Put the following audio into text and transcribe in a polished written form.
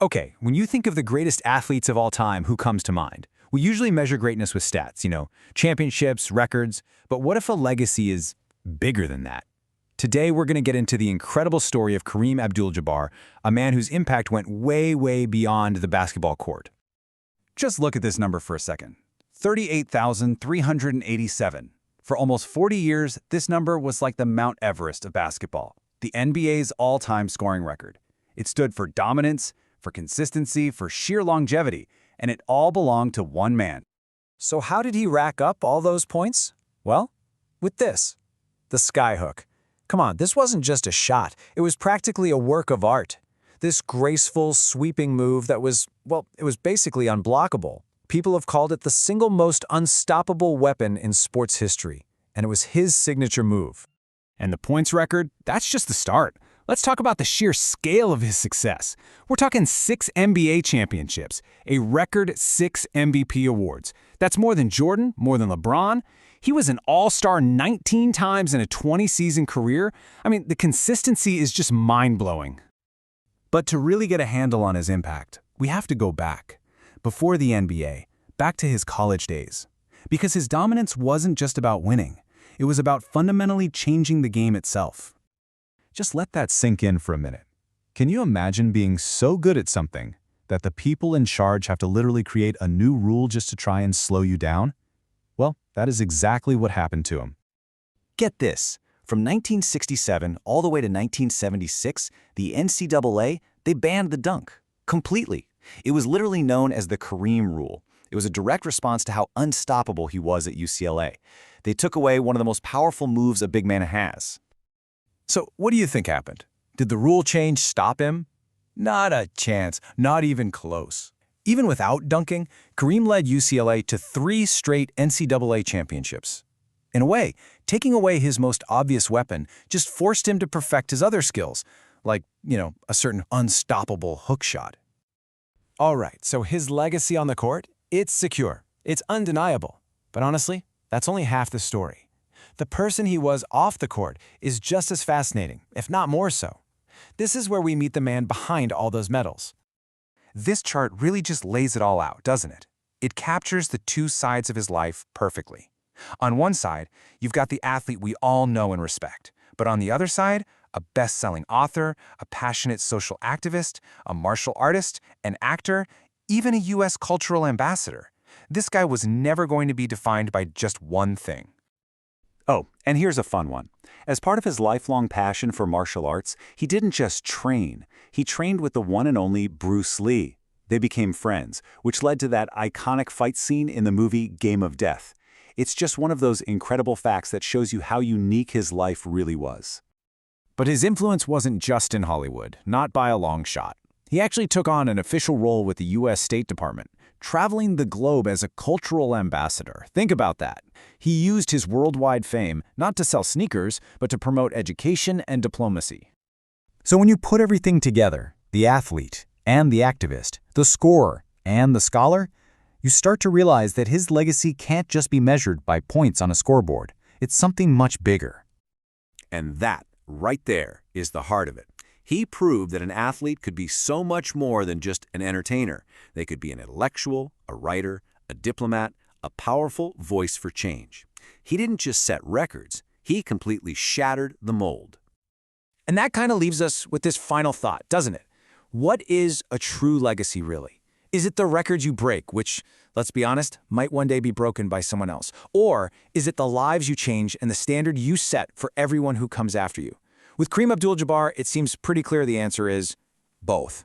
Okay, when you think of the greatest athletes of all time, who comes to mind? We usually measure greatness with stats, championships, records, but what if a legacy is bigger than that? Today, we're going to get into the incredible story of Kareem Abdul-Jabbar, a man whose impact went way, way beyond the basketball court. Just look at this number for a second. 38,387. For almost 40 years, this number was like the Mount Everest of basketball, the NBA's all-time scoring record. It stood for dominance, for consistency, for sheer longevity, and it all belonged to one man. So how did he rack up all those points? Well, with this, the Skyhook. Come on, this wasn't just a shot. It was practically a work of art. This graceful, sweeping move that was, well, it was basically unblockable. People have called it the single most unstoppable weapon in sports history, and it was his signature move. And the points record, that's just the start. Let's talk about the sheer scale of his success. We're talking 6 NBA championships, a record 6 MVP awards. That's more than Jordan, more than LeBron. He was an all-star 19 times in a 20-season career. I mean, the consistency is just mind-blowing. But to really get a handle on his impact, we have to go back. Before the NBA, back to his college days. Because his dominance wasn't just about winning. It was about fundamentally changing the game itself. Just let that sink in for a minute. Can you imagine being so good at something that the people in charge have to literally create a new rule just to try and slow you down? Well, that is exactly what happened to him. Get this, from 1967 all the way to 1976, the NCAA, they banned the dunk completely. It was literally known as the Kareem rule. It was a direct response to how unstoppable he was at UCLA. They took away one of the most powerful moves a big man has. So what do you think happened? Did the rule change stop him? Not a chance, not even close. Even without dunking, Kareem led UCLA to 3 straight NCAA championships. In a way, taking away his most obvious weapon just forced him to perfect his other skills, like, a certain unstoppable hook shot. All right, so his legacy on the court, it's secure. It's undeniable. But honestly, that's only half the story. The person he was off the court is just as fascinating, if not more so. This is where we meet the man behind all those medals. This chart really just lays it all out, doesn't it? It captures the 2 sides of his life perfectly. On one side, you've got the athlete we all know and respect. But on the other side, a best-selling author, a passionate social activist, a martial artist, an actor, even a U.S. cultural ambassador. This guy was never going to be defined by just one thing. Oh, and here's a fun one. As part of his lifelong passion for martial arts, he didn't just train. He trained with the one and only Bruce Lee. They became friends, which led to that iconic fight scene in the movie Game of Death. It's just one of those incredible facts that shows you how unique his life really was. But his influence wasn't just in Hollywood, not by a long shot. He actually took on an official role with the U.S. State Department, traveling the globe as a cultural ambassador. Think about that. He used his worldwide fame not to sell sneakers, but to promote education and diplomacy. So when you put everything together, the athlete and the activist, the scorer and the scholar, you start to realize that his legacy can't just be measured by points on a scoreboard. It's something much bigger. And that, right there, is the heart of it. He proved that an athlete could be so much more than just an entertainer. They could be an intellectual, a writer, a diplomat, a powerful voice for change. He didn't just set records, he completely shattered the mold. And that kind of leaves us with this final thought, doesn't it? What is a true legacy really? Is it the records you break, which, let's be honest, might one day be broken by someone else? Or is it the lives you change and the standard you set for everyone who comes after you? With Kareem Abdul-Jabbar, it seems pretty clear the answer is both.